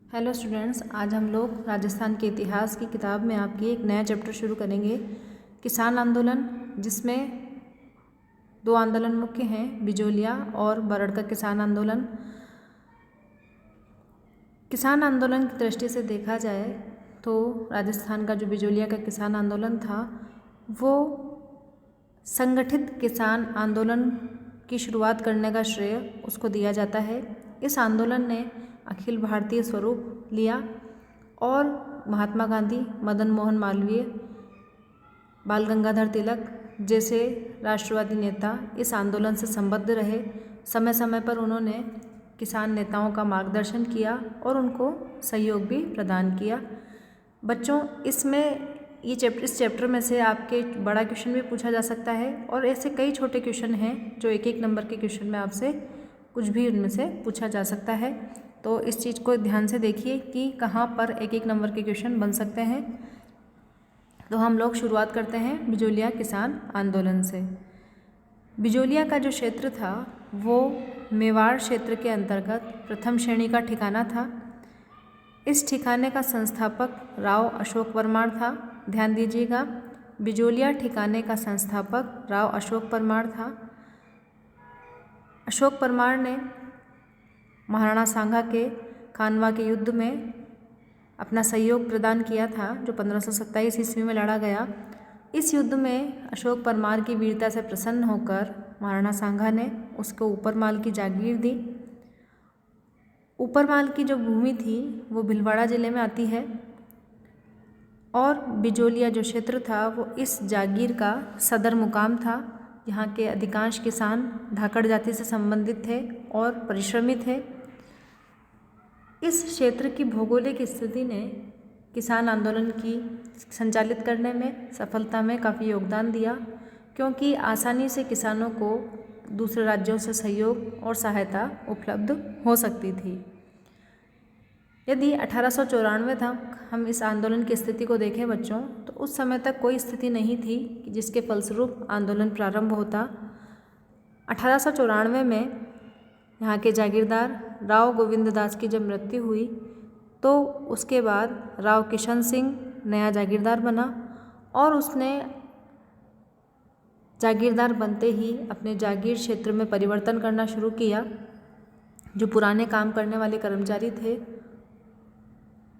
Hello students, आज हम लोग राजस्थान के इतिहास की किताब में आपकी एक नया चैप्टर शुरू करेंगे, किसान आंदोलन, जिसमें दो आंदोलन मुख्य हैं, बिजोलिया और बरड़ का किसान आंदोलन। किसान आंदोलन की दृष्टि से देखा जाए तो राजस्थान का जो बिजोलिया का किसान आंदोलन था वो संगठित किसान आंदोलन की शुरुआत करने का श्रेय उसको दिया जाता है। इस आंदोलन ने अखिल भारतीय स्वरूप लिया और महात्मा गांधी, मदन मोहन मालवीय, बाल गंगाधर तिलक जैसे राष्ट्रवादी नेता इस आंदोलन से संबद्ध रहे। समय समय पर उन्होंने किसान नेताओं का मार्गदर्शन किया और उनको सहयोग भी प्रदान किया। बच्चों, इस चैप्टर में से आपके बड़ा क्वेश्चन भी पूछा जा सकता है और ऐसे कई छोटे क्वेश्चन हैं जो एक एक नंबर के क्वेश्चन में आपसे कुछ भी उनमें से पूछा जा सकता है। तो इस चीज़ को ध्यान से देखिए कि कहाँ पर एक एक नंबर के क्वेश्चन बन सकते हैं। तो हम लोग शुरुआत करते हैं बिजोलिया किसान आंदोलन से। बिजोलिया का जो क्षेत्र था वो मेवाड़ क्षेत्र के अंतर्गत प्रथम श्रेणी का ठिकाना था। इस ठिकाने का संस्थापक राव अशोक परमार था। ध्यान दीजिएगा, बिजोलिया ठिकाने का संस्थापक राव अशोक परमार था। अशोक परमार ने महाराणा सांगा के खानवा के युद्ध में अपना सहयोग प्रदान किया था, जो 1527 ईस्वी में लड़ा गया। इस युद्ध में अशोक परमार की वीरता से प्रसन्न होकर महाराणा सांगा ने उसको ऊपरमाल की जागीर दी। ऊपरमाल की जो भूमि थी वो भीलवाड़ा जिले में आती है और बिजोलिया जो क्षेत्र था वो इस जागीर का सदर मुकाम था। यहाँ के अधिकांश किसान धाकड़ जाति से संबंधित थे और परिश्रमी थे। इस क्षेत्र की भौगोलिक स्थिति ने किसान आंदोलन की संचालित करने में सफलता में काफ़ी योगदान दिया, क्योंकि आसानी से किसानों को दूसरे राज्यों से सहयोग और सहायता उपलब्ध हो सकती थी। यदि 1894 तक हम इस आंदोलन की स्थिति को देखें बच्चों, तो उस समय तक कोई स्थिति नहीं थी कि जिसके फलस्वरूप आंदोलन प्रारंभ होता। 1894 में यहाँ के जागीरदार राव गोविंद दास की जब मृत्यु हुई तो उसके बाद राव किशन सिंह नया जागीरदार बना और उसने जागीरदार बनते ही अपने जागीर क्षेत्र में परिवर्तन करना शुरू किया। जो पुराने काम करने वाले कर्मचारी थे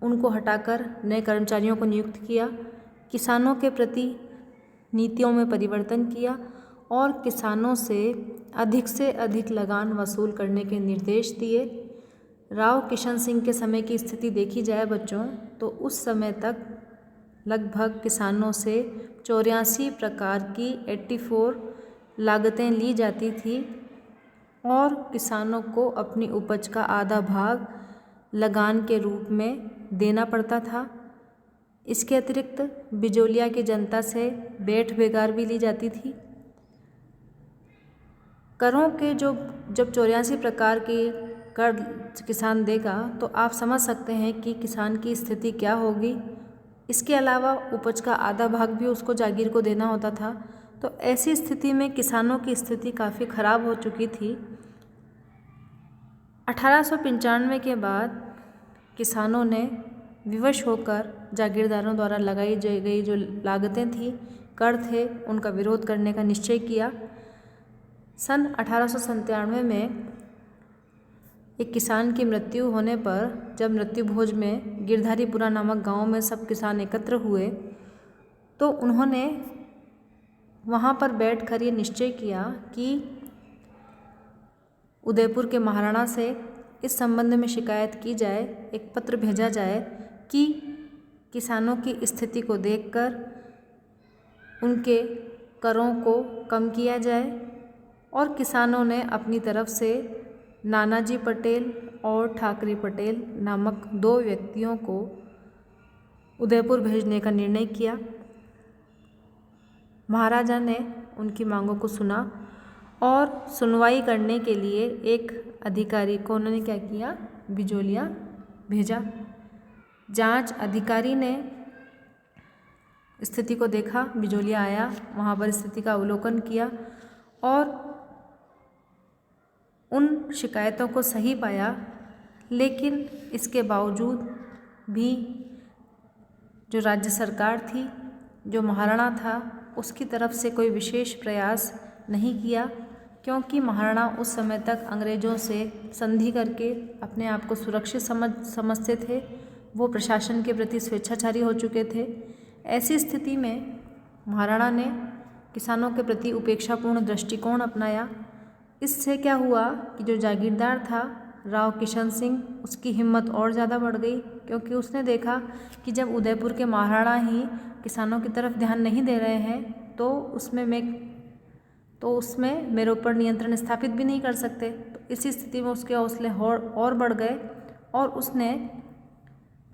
उनको हटाकर नए कर्मचारियों को नियुक्त किया, किसानों के प्रति नीतियों में परिवर्तन किया और किसानों से अधिक लगान वसूल करने के निर्देश दिए। राव किशन सिंह के समय की स्थिति देखी जाए बच्चों, तो उस समय तक लगभग किसानों से 84 प्रकार की 84 लागतें ली जाती थी और किसानों को अपनी उपज का आधा भाग लगान के रूप में देना पड़ता था। इसके अतिरिक्त बिजोलिया की जनता से बेठ बेगार भी ली जाती थी। करों के जब 84 प्रकार के कर किसान देगा तो आप समझ सकते हैं कि किसान की स्थिति क्या होगी। इसके अलावा उपज का आधा भाग भी उसको जागीर को देना होता था। तो ऐसी स्थिति में किसानों की स्थिति काफ़ी ख़राब हो चुकी थी। 1895 के बाद किसानों ने विवश होकर जागीरदारों द्वारा लगाई गई जो लागतें थी, कर थे, उनका विरोध करने का निश्चय किया। सन 1897 में एक किसान की मृत्यु होने पर जब मृत्यु भोज में गिरधारीपुरा नामक गांव में सब किसान एकत्र हुए तो उन्होंने वहां पर बैठकर ये निश्चय किया कि उदयपुर के महाराणा से इस संबंध में शिकायत की जाए, एक पत्र भेजा जाए कि किसानों की स्थिति को देखकर उनके करों को कम किया जाए। और किसानों ने अपनी तरफ से नानाजी पटेल और ठाकरे पटेल नामक दो व्यक्तियों को उदयपुर भेजने का निर्णय किया। महाराजा ने उनकी मांगों को सुना और सुनवाई करने के लिए एक अधिकारी को उन्होंने क्या किया, बिजोलिया भेजा। जांच अधिकारी ने स्थिति को देखा, बिजोलिया आया, वहाँ पर स्थिति का अवलोकन किया और उन शिकायतों को सही पाया, लेकिन इसके बावजूद भी जो राज्य सरकार थी, जो महाराणा था, उसकी तरफ से कोई विशेष प्रयास नहीं किया, क्योंकि महाराणा उस समय तक अंग्रेज़ों से संधि करके अपने आप को सुरक्षित समझते थे। वो प्रशासन के प्रति स्वेच्छाचारी हो चुके थे। ऐसी स्थिति में महाराणा ने किसानों के प्रति उपेक्षापूर्ण दृष्टिकोण अपनाया। इससे क्या हुआ कि जो जागीरदार था राव किशन सिंह, उसकी हिम्मत और ज़्यादा बढ़ गई, क्योंकि उसने देखा कि जब उदयपुर के महाराणा ही किसानों की तरफ ध्यान नहीं दे रहे हैं तो उसमें मेरे ऊपर नियंत्रण स्थापित भी नहीं कर सकते। तो इसी स्थिति में उसके हौसले और बढ़ गए और उसने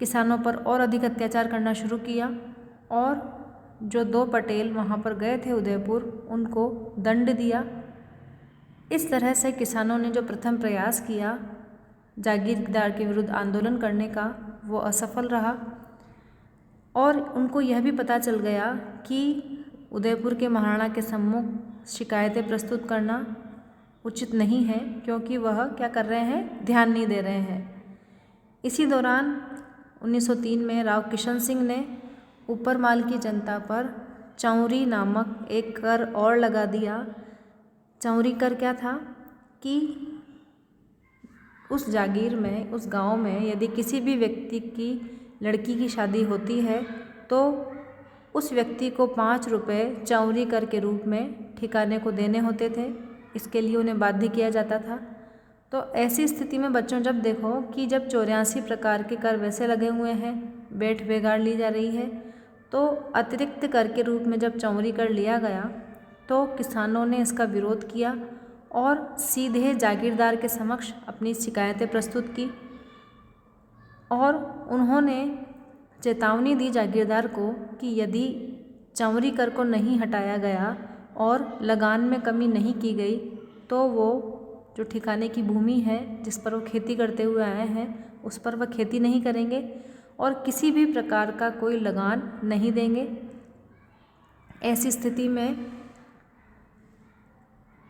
किसानों पर और अधिक अत्याचार करना शुरू किया और जो 2 पटेल वहाँ पर गए थे उदयपुर, उनको दंड दिया। इस तरह से किसानों ने जो प्रथम प्रयास किया जागीरदार के विरुद्ध आंदोलन करने का, वो असफल रहा और उनको यह भी पता चल गया कि उदयपुर के महाराणा के सम्मुख शिकायतें प्रस्तुत करना उचित नहीं है, क्योंकि वह क्या कर रहे हैं, ध्यान नहीं दे रहे हैं। इसी दौरान 1903 में राव किशन सिंह ने ऊपर माल की जनता पर चौरी नामक एक कर और लगा दिया। चौरी कर क्या था कि उस जागीर में, उस गांव में यदि किसी भी व्यक्ति की लड़की की शादी होती है तो उस व्यक्ति को 5 रुपये चौरी कर के रूप में ठिकाने को देने होते थे। इसके लिए उन्हें बाध्य किया जाता था। तो ऐसी स्थिति में बच्चों जब देखो कि जब 84 प्रकार के कर वैसे लगे हुए हैं, बेट बेगार ली जा रही है, तो अतिरिक्त कर के रूप में जब चौरी कर लिया गया तो किसानों ने इसका विरोध किया और सीधे जागीरदार के समक्ष अपनी शिकायतें प्रस्तुत की और उन्होंने चेतावनी दी जागीरदार को कि यदि चौरी कर को नहीं हटाया गया और लगान में कमी नहीं की गई तो वो जो ठिकाने की भूमि है जिस पर वो खेती करते हुए आए हैं उस पर वह खेती नहीं करेंगे और किसी भी प्रकार का कोई लगान नहीं देंगे। ऐसी स्थिति में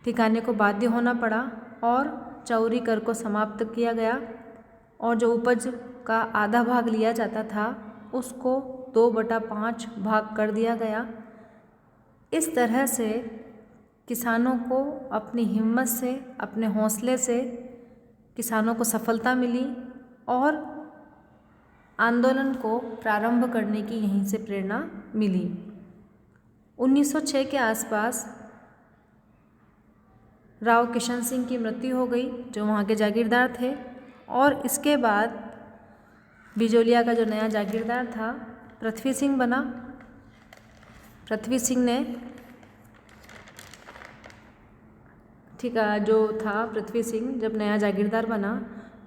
ठिकाने को बाध्य होना पड़ा और चौरी कर को समाप्त किया गया और जो उपज का आधा भाग लिया जाता था उसको 2/5 भाग कर दिया गया। इस तरह से किसानों को अपनी हिम्मत से, अपने हौसले से किसानों को सफलता मिली और आंदोलन को प्रारंभ करने की यहीं से प्रेरणा मिली। 1906 के आसपास राव किशन सिंह की मृत्यु हो गई जो वहाँ के जागीरदार थे और इसके बाद बिजोलिया का जो नया जागीरदार था पृथ्वी सिंह बना। पृथ्वी सिंह ने जो था पृथ्वी सिंह जब नया जागीरदार बना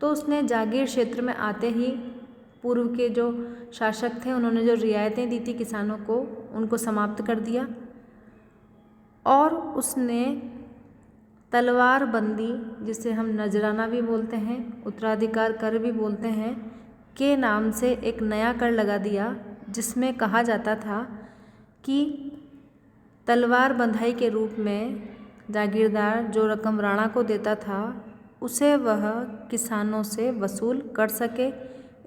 तो उसने जागीर क्षेत्र में आते ही पूर्व के जो शासक थे उन्होंने जो रियायतें दी थी किसानों को उनको समाप्त कर दिया और उसने तलवार बंदी, जिसे हम नजराना भी बोलते हैं, उत्तराधिकार कर भी बोलते हैं, के नाम से एक नया कर लगा दिया जिसमें कहा जाता था कि तलवार बंधाई के रूप में जागीरदार जो रकम राणा को देता था उसे वह किसानों से वसूल कर सके,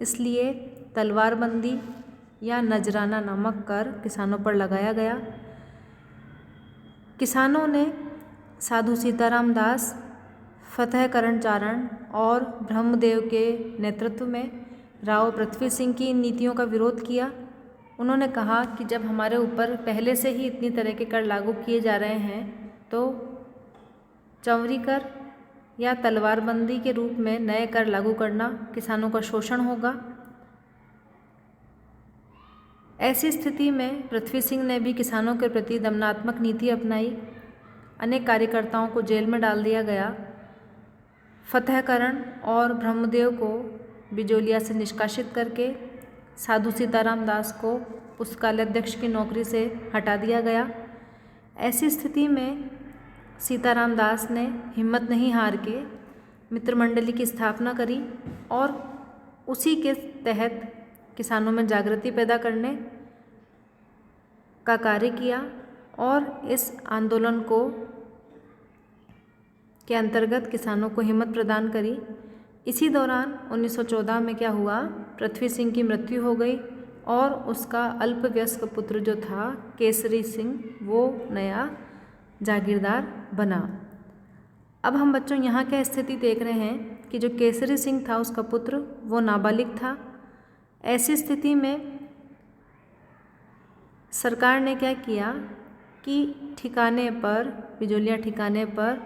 इसलिए तलवारबंदी या नजराना नामक कर किसानों पर लगाया गया। किसानों ने साधु सीताराम दास, फतेह करण चारण और ब्रह्मदेव के नेतृत्व में राव पृथ्वी सिंह की इन नीतियों का विरोध किया। उन्होंने कहा कि जब हमारे ऊपर पहले से ही इतनी तरह के कर लागू किए जा रहे हैं तो चौरी कर या तलवारबंदी के रूप में नए कर लागू करना किसानों का शोषण होगा। ऐसी स्थिति में पृथ्वी सिंह ने भी किसानों के प्रति दमनात्मक नीति अपनाई। अनेक कार्यकर्ताओं को जेल में डाल दिया गया। फतेह करण और ब्रह्मदेव को बिजोलिया से निष्कासित करके साधु सीताराम दास को पुस्तकालयाध्यक्ष की नौकरी से हटा दिया गया। ऐसी स्थिति में सीताराम दास ने हिम्मत नहीं हार के मित्र मंडली की स्थापना करी और उसी के तहत किसानों में जागृति पैदा करने का कार्य किया और इस आंदोलन को के अंतर्गत किसानों को हिम्मत प्रदान करी। इसी दौरान 1914 में क्या हुआ, पृथ्वी सिंह की मृत्यु हो गई और उसका अल्पवयस्क पुत्र जो था केसरी सिंह, वो नया जागीरदार बना। अब हम बच्चों यहाँ क्या स्थिति देख रहे हैं कि जो केसरी सिंह था उसका पुत्र वो नाबालिग था। ऐसी स्थिति में सरकार ने क्या किया कि ठिकाने पर, बिजोलिया ठिकाने पर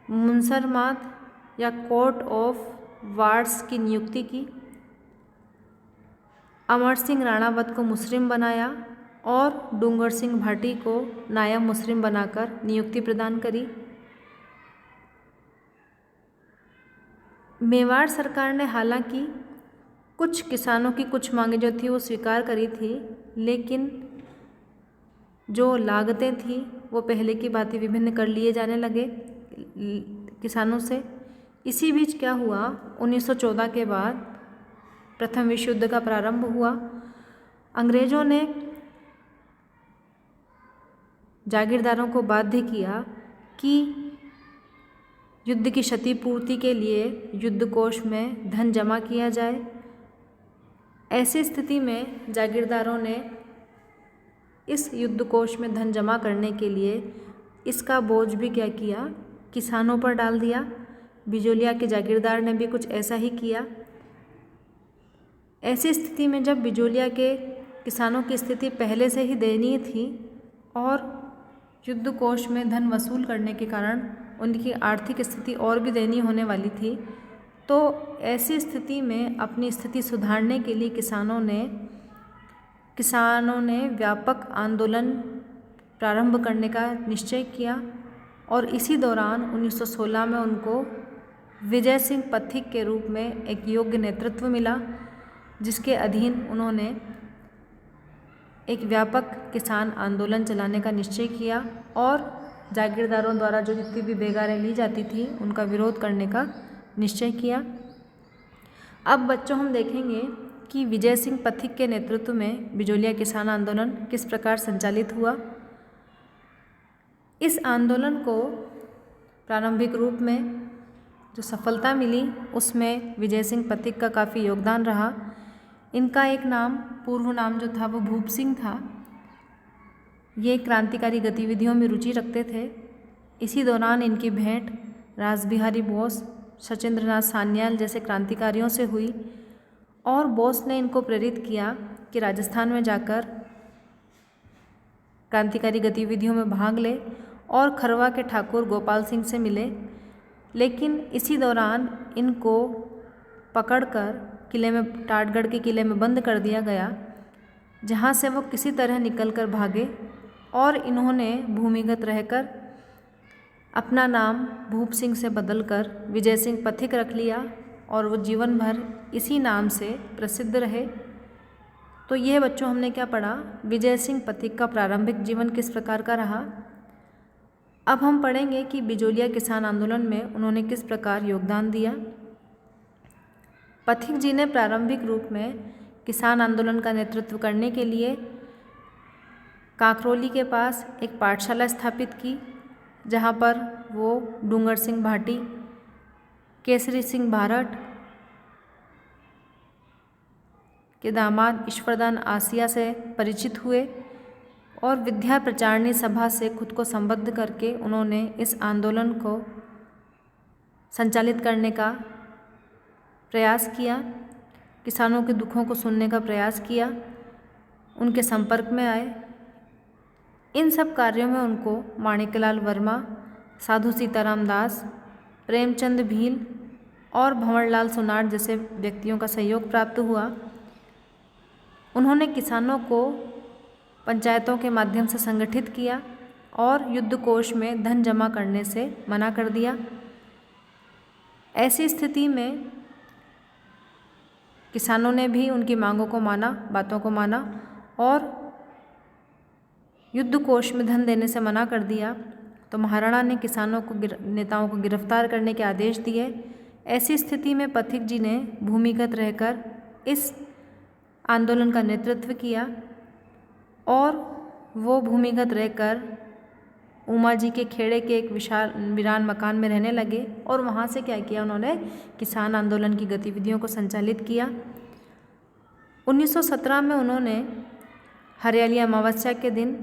मुंसरमात या कोर्ट ऑफ वार्ड्स की नियुक्ति की। अमर सिंह राणावत को मुस्लिम बनाया और डूंगर सिंह भाटी को नायब मुस्लिम बनाकर नियुक्ति प्रदान करी। मेवाड़ सरकार ने हालांकि कुछ किसानों की कुछ मांगें जो थी वो स्वीकार करी थी, लेकिन जो लागतें थी वो पहले की बातें विभिन्न कर लिए जाने लगे किसानों से। इसी बीच क्या हुआ, 1914 के बाद प्रथम विश्व युद्ध का प्रारंभ हुआ। अंग्रेज़ों ने जागीरदारों को बाध्य किया कि युद्ध की क्षतिपूर्ति के लिए युद्ध कोष में धन जमा किया जाए। ऐसी स्थिति में जागीरदारों ने इस युद्ध कोष में धन जमा करने के लिए इसका बोझ भी क्या किया, किसानों पर डाल दिया। बिजोलिया के जागीरदार ने भी कुछ ऐसा ही किया। ऐसी स्थिति में जब बिजोलिया के किसानों की स्थिति पहले से ही दयनीय थी और युद्ध कोष में धन वसूल करने के कारण उनकी आर्थिक स्थिति और भी दयनीय होने वाली थी, तो ऐसी स्थिति में अपनी स्थिति सुधारने के लिए किसानों ने व्यापक आंदोलन प्रारंभ करने का निश्चय किया और इसी दौरान 1916 में उनको विजय सिंह पथिक के रूप में एक योग्य नेतृत्व मिला, जिसके अधीन उन्होंने एक व्यापक किसान आंदोलन चलाने का निश्चय किया और जागीरदारों द्वारा जो जितनी भी बेगारें ली जाती थी उनका विरोध करने का निश्चय किया। अब बच्चों हम देखेंगे कि विजय सिंह पथिक के नेतृत्व में बिजोलिया किसान आंदोलन किस प्रकार संचालित हुआ। इस आंदोलन को प्रारंभिक रूप में जो सफलता मिली उसमें विजय सिंह पथिक का काफ़ी योगदान रहा। इनका एक नाम, पूर्व नाम जो था वो भूप सिंह था। ये क्रांतिकारी गतिविधियों में रुचि रखते थे। इसी दौरान इनकी भेंट रासबिहारी बोस, सचिंद्रनाथ सान्याल जैसे क्रांतिकारियों से हुई और बोस ने इनको प्रेरित किया कि राजस्थान में जाकर क्रांतिकारी गतिविधियों में भाग ले और खरवा के ठाकुर गोपाल सिंह से मिले। लेकिन इसी दौरान इनको पकड़कर किले में, टाटगढ़ के किले में बंद कर दिया गया, जहाँ से वो किसी तरह निकलकर भागे और इन्होंने भूमिगत रहकर अपना नाम भूप सिंह से बदलकर विजय सिंह पथिक रख लिया और वो जीवन भर इसी नाम से प्रसिद्ध रहे। तो यह बच्चों हमने क्या पढ़ा, विजय सिंह पथिक का प्रारंभिक जीवन किस प्रकार का रहा। अब हम पढ़ेंगे कि बिजोलिया किसान आंदोलन में उन्होंने किस प्रकार योगदान दिया। पथिक जी ने प्रारंभिक रूप में किसान आंदोलन का नेतृत्व करने के लिए काकरोली के पास एक पाठशाला स्थापित की, जहाँ पर वो डूंगर सिंह भाटी, केसरी सिंह भारत के दामाद ईश्वरदान आसिया से परिचित हुए और विद्या प्रचारणी सभा से खुद को संबद्ध करके उन्होंने इस आंदोलन को संचालित करने का प्रयास किया, किसानों के दुखों को सुनने का प्रयास किया, उनके संपर्क में आए। इन सब कार्यों में उनको माणिकलाल वर्मा, साधु सीताराम दास, प्रेमचंद भील और भंवरलाल सुनार जैसे व्यक्तियों का सहयोग प्राप्त हुआ। उन्होंने किसानों को पंचायतों के माध्यम से संगठित किया और युद्ध कोष में धन जमा करने से मना कर दिया। ऐसी स्थिति में किसानों ने भी उनकी मांगों को माना, बातों को माना और युद्ध कोष में धन देने से मना कर दिया। तो महाराणा ने किसानों को नेताओं को गिरफ्तार करने के आदेश दिए। ऐसी स्थिति में पथिक जी ने भूमिगत रहकर इस आंदोलन का नेतृत्व किया और वो भूमिगत रहकर उमा जी के खेड़े के एक विशाल वीरान मकान में रहने लगे और वहाँ से क्या किया उन्होंने, किसान आंदोलन की गतिविधियों को संचालित किया। 1917 में उन्होंने हरियाली अमावस्या के दिन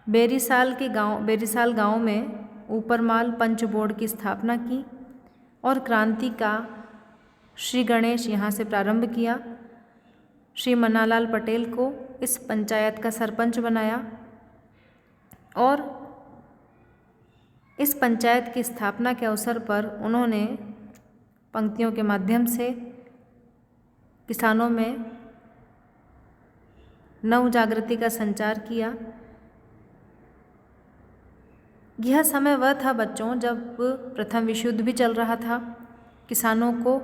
बेरीसाल गांव में ऊपरमाल पंच बोर्ड की स्थापना की और क्रांति का श्री गणेश यहाँ से प्रारंभ किया। श्री मन्नालाल पटेल को इस पंचायत का सरपंच बनाया और इस पंचायत की स्थापना के अवसर पर उन्होंने पंक्तियों के माध्यम से किसानों में नव जागृति का संचार किया। यह समय वह था बच्चों जब प्रथम विश्व युद्ध भी चल रहा था। किसानों को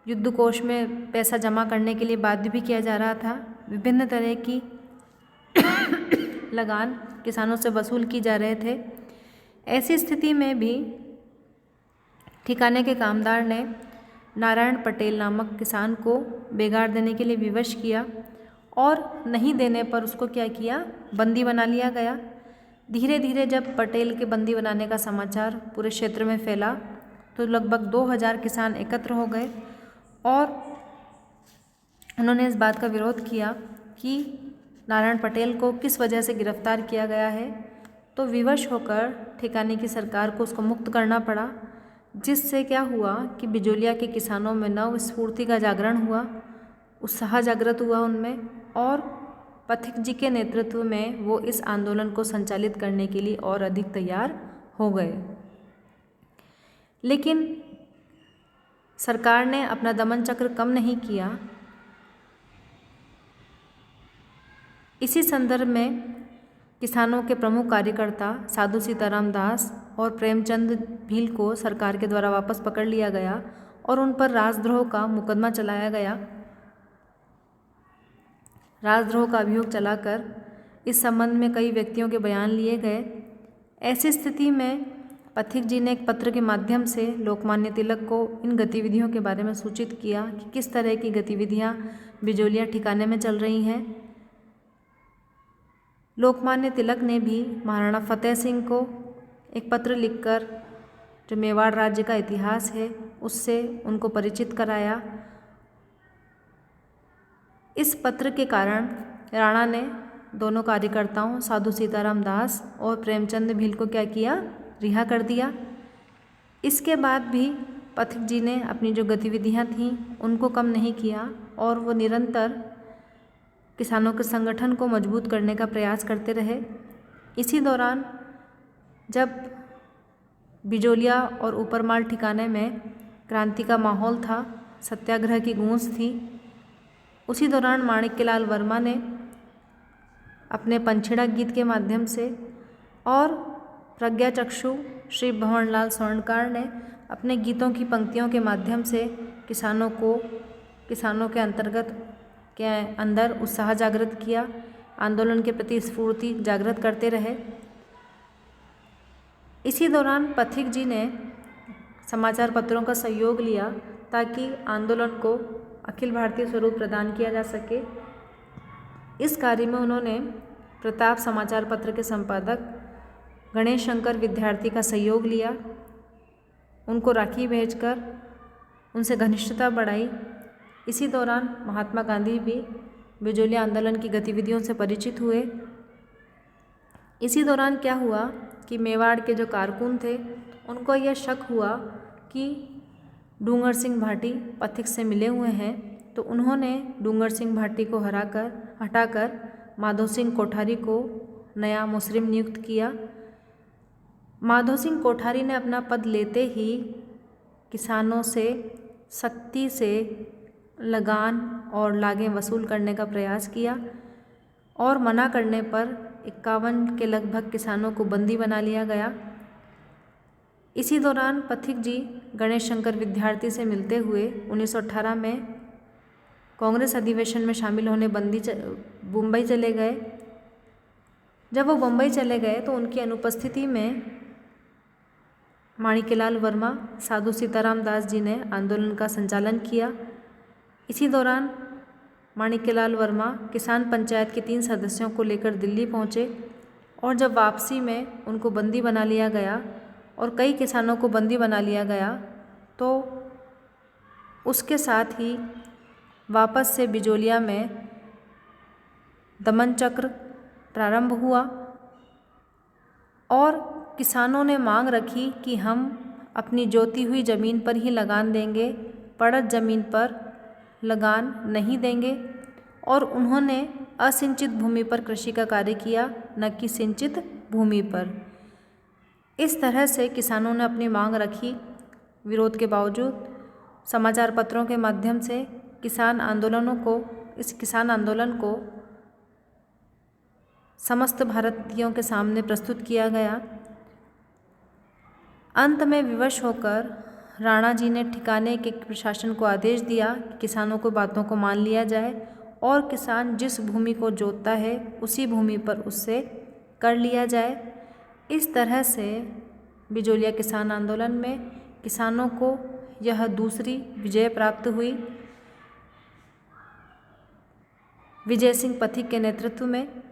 युद्ध कोष में पैसा जमा करने के लिए बाध्य भी किया जा रहा था। विभिन्न तरह की लगान किसानों से वसूल की जा रहे थे। ऐसी स्थिति में भी ठिकाने के कामदार ने नारायण पटेल नामक किसान को बेगार देने के लिए विवश किया और नहीं देने पर उसको क्या किया, बंदी बना लिया गया। धीरे धीरे जब पटेल के बंदी बनाने का समाचार पूरे क्षेत्र में फैला तो लगभग 2000 किसान एकत्र हो गए और उन्होंने इस बात का विरोध किया कि नारायण पटेल को किस वजह से गिरफ्तार किया गया है। तो विवश होकर ठिकाने की सरकार को उसको मुक्त करना पड़ा, जिससे क्या हुआ कि बिजोलिया के किसानों में नव स्फूर्ति का जागरण हुआ, उत्साह जागृत हुआ उनमें और पथिक जी के नेतृत्व में वो इस आंदोलन को संचालित करने के लिए और अधिक तैयार हो गए। लेकिन सरकार ने अपना दमन चक्र कम नहीं किया। इसी संदर्भ में किसानों के प्रमुख कार्यकर्ता साधु सीताराम दास और प्रेमचंद भील को सरकार के द्वारा वापस पकड़ लिया गया और उन पर राजद्रोह का मुकदमा चलाया गया। राजद्रोह का अभियोग चलाकर इस संबंध में कई व्यक्तियों के बयान लिए गए। ऐसी स्थिति में पथिक जी ने एक पत्र के माध्यम से लोकमान्य तिलक को इन गतिविधियों के बारे में सूचित किया कि किस तरह की गतिविधियां बिजोलिया ठिकाने में चल रही हैं। लोकमान्य तिलक ने भी महाराणा फतेह सिंह को एक पत्र लिखकर जो मेवाड़ राज्य का इतिहास है उससे उनको परिचित कराया। इस पत्र के कारण राणा ने दोनों कार्यकर्ताओं साधु सीताराम दास और प्रेमचंद भील को क्या किया, रिहा कर दिया। इसके बाद भी पथिक जी ने अपनी जो गतिविधियां थीं उनको कम नहीं किया और वो निरंतर किसानों के संगठन को मजबूत करने का प्रयास करते रहे। इसी दौरान जब बिजोलिया और ऊपरमाल ठिकाने में क्रांति का माहौल था, सत्याग्रह की गूंज थी, उसी दौरान माणिक्यलाल वर्मा ने अपने पंछिड़ा गीत के माध्यम से और प्रज्ञाचक्षु श्री भंवरलाल स्वर्णकार ने अपने गीतों की पंक्तियों के माध्यम से किसानों के अंतर्गत के अंदर उत्साह जागृत किया, आंदोलन के प्रति स्फूर्ति जागृत करते रहे। इसी दौरान पथिक जी ने समाचार पत्रों का सहयोग लिया ताकि आंदोलन को अखिल भारतीय स्वरूप प्रदान किया जा सके। इस कार्य में उन्होंने प्रताप समाचार पत्र के संपादक गणेश शंकर विद्यार्थी का सहयोग लिया, उनको राखी भेजकर उनसे घनिष्ठता बढ़ाई। इसी दौरान महात्मा गांधी भी बिजोलिया आंदोलन की गतिविधियों से परिचित हुए। इसी दौरान क्या हुआ कि मेवाड़ के जो कारकुन थे उनको यह शक हुआ कि डूंगर सिंह भाटी पथिक से मिले हुए हैं, तो उन्होंने डूंगर सिंह भाटी को हटाकर माधो सिंह कोठारी को नया मुस्रिम नियुक्त किया। माधो सिंह कोठारी ने अपना पद लेते ही किसानों से सख्ती से लगान और लागें वसूल करने का प्रयास किया और मना करने पर 51 के लगभग किसानों को बंदी बना लिया गया। इसी दौरान पथिक जी गणेश शंकर विद्यार्थी से मिलते हुए 1918 में कांग्रेस अधिवेशन में शामिल होने मुंबई चले गए। जब वो मुंबई चले गए तो उनकी अनुपस्थिति में माणिक्यलाल वर्मा, साधु सीताराम दास जी ने आंदोलन का संचालन किया। इसी दौरान माणिक्यलाल वर्मा किसान पंचायत के 3 सदस्यों को लेकर दिल्ली पहुँचे और जब वापसी में उनको बंदी बना लिया गया और कई किसानों को बंदी बना लिया गया, तो उसके साथ ही वापस से बिजोलिया में दमन चक्र प्रारंभ हुआ और किसानों ने मांग रखी कि हम अपनी जोती हुई ज़मीन पर ही लगान देंगे, पड़त ज़मीन पर लगान नहीं देंगे। और उन्होंने असिंचित भूमि पर कृषि का कार्य किया, न कि सिंचित भूमि पर। इस तरह से किसानों ने अपनी मांग रखी। विरोध के बावजूद समाचार पत्रों के माध्यम से इस किसान आंदोलन को समस्त भारतीयों के सामने प्रस्तुत किया गया। अंत में विवश होकर राणा जी ने ठिकाने के प्रशासन को आदेश दिया कि किसानों को बातों को मान लिया जाए और किसान जिस भूमि को जोतता है उसी भूमि पर उससे कर लिया जाए। इस तरह से बिजोलिया किसान आंदोलन में किसानों को यह दूसरी विजय प्राप्त हुई विजय सिंह पथिक के नेतृत्व में।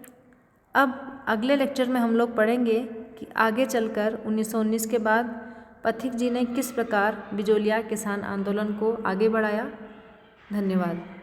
अब अगले लेक्चर में हम लोग पढ़ेंगे कि आगे चलकर 1919 के बाद पथिक जी ने किस प्रकार बिजोलिया किसान आंदोलन को आगे बढ़ाया। धन्यवाद।